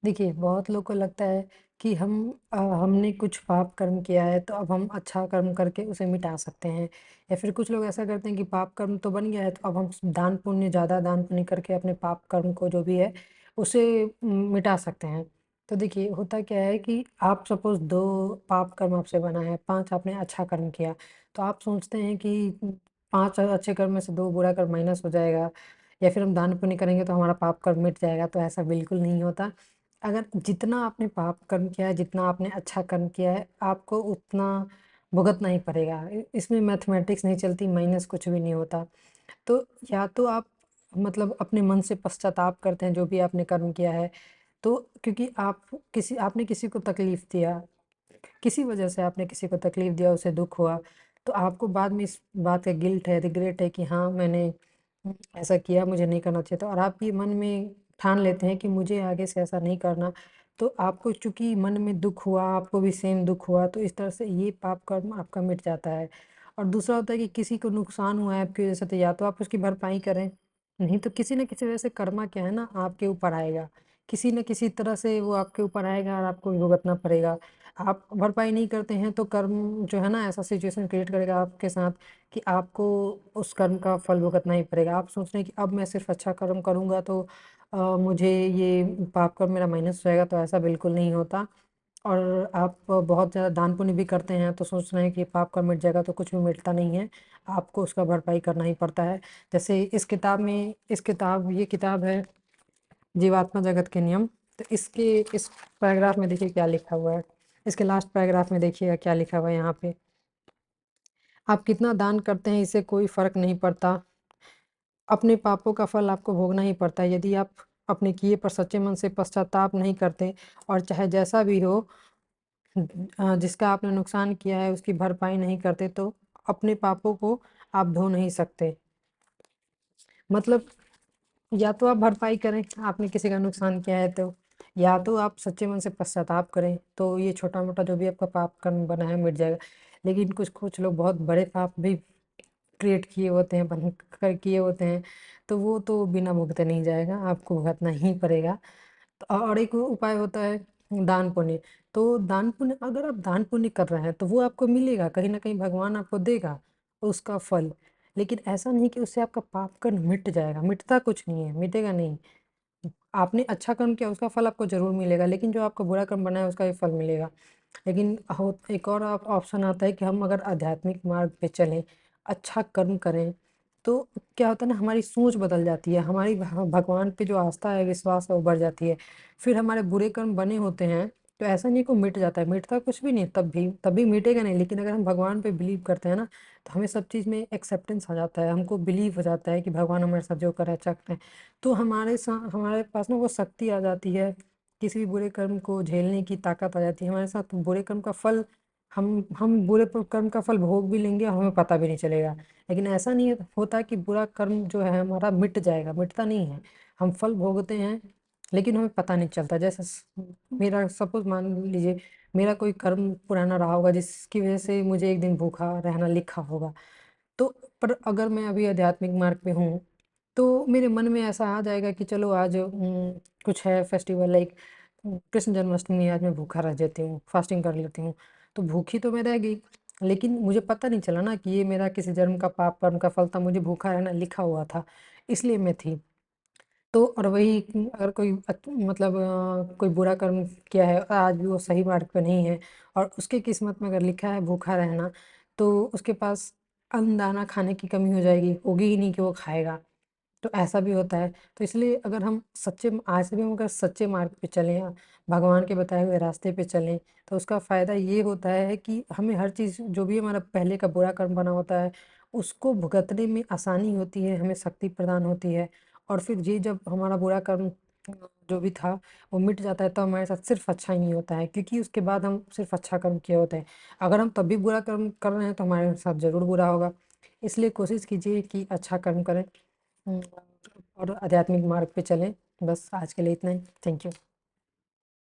देखिए, बहुत लोग को लगता है कि हमने कुछ पाप कर्म किया है तो अब हम अच्छा कर्म करके उसे मिटा सकते हैं। या फिर कुछ लोग ऐसा करते हैं कि पाप कर्म तो बन गया है तो अब हम दान पुण्य ज़्यादा दान पुण्य करके अपने पाप कर्म को जो भी है उसे मिटा सकते हैं। तो देखिए, होता क्या है कि आप सपोज़ 2 पाप कर्म आपसे बना है, 5 आपने अच्छा कर्म किया, तो आप सोचते हैं कि 5 अच्छे कर्म में से 2 बुरा कर्म माइनस हो जाएगा या फिर हम दान पुण्य करेंगे तो हमारा पाप कर्म मिट जाएगा, तो ऐसा बिल्कुल नहीं होता। अगर जितना आपने पाप कर्म किया है, जितना आपने अच्छा कर्म किया है, आपको उतना भुगतना ही पड़ेगा। इसमें मैथमेटिक्स नहीं चलती, माइनस कुछ भी नहीं होता। तो या तो आप मतलब अपने मन से पश्चाताप करते हैं जो भी आपने कर्म किया है, तो क्योंकि आपने किसी को तकलीफ़ दिया, किसी वजह से आपने किसी को तकलीफ़ दिया, उसे दुःख हुआ, तो आपको बाद में इस बात का गिल्ट है, रिग्रेट है कि हाँ, मैंने ऐसा किया, मुझे नहीं करना चाहिए था और आप ये मन में ठान लेते हैं कि मुझे आगे से ऐसा नहीं करना। तो आपको चूँकि मन में दुःख हुआ, आपको भी सेम दुःख हुआ, तो इस तरह से ये पाप कर्म आपका मिट जाता है। और दूसरा होता है कि किसी को नुकसान हुआ है आपकी वजह से, तो या तो आप उसकी भरपाई करें, नहीं तो किसी न किसी वजह से कर्मा क्या है ना, आपके ऊपर आएगा। किसी न किसी तरह से वो आपके ऊपर आएगा और आपको भुगतना पड़ेगा। आप भरपाई नहीं करते हैं तो कर्म जो है ना ऐसा सिचुएशन क्रिएट करेगा आपके साथ कि आपको उस कर्म का फल भुगतना ही पड़ेगा। आप सोच रहे हैं कि अब मैं सिर्फ़ अच्छा कर्म करूँगा तो मुझे ये पाप कर्म मेरा माइनस हो जाएगा, तो ऐसा बिल्कुल नहीं होता। और आप बहुत ज़्यादा दान पुण्य भी करते हैं तो सोच रहे हैं कि पाप कर्म मिट जाएगा, तो कुछ भी मिटता नहीं है। आपको उसका भरपाई करना ही पड़ता है। जैसे ये किताब है जीवात्मा जगत के नियम। तो इस पैराग्राफ में देखिए क्या लिखा हुआ है। इसके लास्ट पैराग्राफ में देखिएगा क्या लिखा हुआ है यहाँ पे। आप कितना दान करते हैं इससे कोई फ़र्क नहीं पड़ता। अपने पापों का फल आपको भोगना ही पड़ता है। यदि आप अपने किए पर सच्चे मन से पश्चाताप नहीं करते और चाहे जैसा भी हो जिसका आपने नुकसान किया है उसकी भरपाई नहीं करते तो अपने पापों को आप धो नहीं सकते। मतलब या तो आप भरपाई करें, आपने किसी का नुकसान किया है तो, या तो आप सच्चे मन से पश्चाताप करें, तो ये छोटा-मोटा जो भी आपका पाप कर्म बना है मिट जाएगा। लेकिन कुछ-कुछ लोग बहुत बड़े पाप भी क्रिएट किए होते हैं, बन कर किए होते हैं, तो वो तो बिना भुगते नहीं जाएगा, आपको भुगतना ही पड़ेगा। तो और एक उपाय होता है दान पुण्य। तो दान पुण्य अगर आप दान पुण्य कर रहे हैं, तो वो आपको मिलेगा, कहीं न कहीं भगवान आपको देगा उसका फल। लेकिन ऐसा नहीं कि उससे आपका पाप कर्म मिट जाएगा, मिटता कुछ नहीं है, मिटेगा नहीं। आपने अच्छा कर्म किया उसका फल आपको ज़रूर मिलेगा, लेकिन जो आपका बुरा कर्म बना है उसका भी फल मिलेगा। लेकिन हो एक और ऑप्शन आता है कि हम अगर आध्यात्मिक मार्ग पे चलें, अच्छा कर्म करें, तो क्या होता है ना हमारी सोच बदल जाती है, हमारी भगवान पे जो आस्था है, विश्वास है वो बढ़ जाती है। फिर हमारे बुरे कर्म बने होते हैं, तो ऐसा नहीं है कि वो मिट जाता है, मिटता कुछ भी नहीं तब भी मिटेगा नहीं, लेकिन अगर हम भगवान पे बिलीव करते हैं ना, तो हमें सब चीज़ में एक्सेप्टेंस आ जाता है, हमको बिलीव हो जाता है कि भगवान हमारे साथ जो कर रहा है अच्छा कर रहे हैं। तो हमारे पास ना वो शक्ति आ जाती है, किसी भी बुरे कर्म को झेलने की ताकत आ जाती है हमारे साथ। बुरे कर्म का फल हम बुरे कर्म का फल भोग भी लेंगे और हमें पता भी नहीं चलेगा। लेकिन ऐसा नहीं होता कि बुरा कर्म जो है हमारा मिट जाएगा, मिटता नहीं है। हम फल भोगते हैं लेकिन हमें पता नहीं चलता। जैसे मेरा सपोज मान लीजिए मेरा कोई कर्म पुराना रहा होगा जिसकी वजह से मुझे एक दिन भूखा रहना लिखा होगा। तो पर अगर मैं अभी आध्यात्मिक मार्ग पे हूँ, तो मेरे मन में ऐसा आ जाएगा कि चलो आज कुछ है फेस्टिवल लाइक कृष्ण जन्माष्टमी, आज मैं भूखा रह जाती हूँ, फास्टिंग कर लेती हूँ। तो भूखी तो मैं रह गई, लेकिन मुझे पता नहीं चला ना कि ये मेरा किसी जन्म का पाप कर्म का फल था, मुझे भूखा रहना लिखा हुआ था, इसलिए मैं थी। तो और वही अगर कोई मतलब कोई बुरा कर्म किया है और आज भी वो सही मार्ग पे नहीं है और उसकी किस्मत में अगर लिखा है भूखा रहना, तो उसके पास अन्न-दाना खाने की कमी हो जाएगी, होगी ही नहीं कि वो खाएगा। तो ऐसा भी होता है। तो इसलिए अगर हम आज से भी हम अगर सच्चे मार्ग पे चलें भगवान के बताए हुए रास्ते पे चलें, तो उसका फ़ायदा ये होता है कि हमें हर चीज़ जो भी हमारा पहले का बुरा कर्म बना होता है, उसको भुगतने में आसानी होती है, हमें शक्ति प्रदान होती है और फिर ये जब हमारा बुरा कर्म जो भी था, वो मिट जाता है, तो हमारे साथ सिर्फ़ अच्छा ही होता है क्योंकि उसके बाद हम सिर्फ़ अच्छा कर्म किए होते हैं। अगर हम तब भी बुरा कर्म कर रहे हैं, तो हमारे साथ ज़रूर बुरा होगा। इसलिए कोशिश कीजिए कि अच्छा कर्म करें। हुँ, और आध्यात्मिक मार्ग पे चलें। बस आज के लिए इतना ही। Thank you.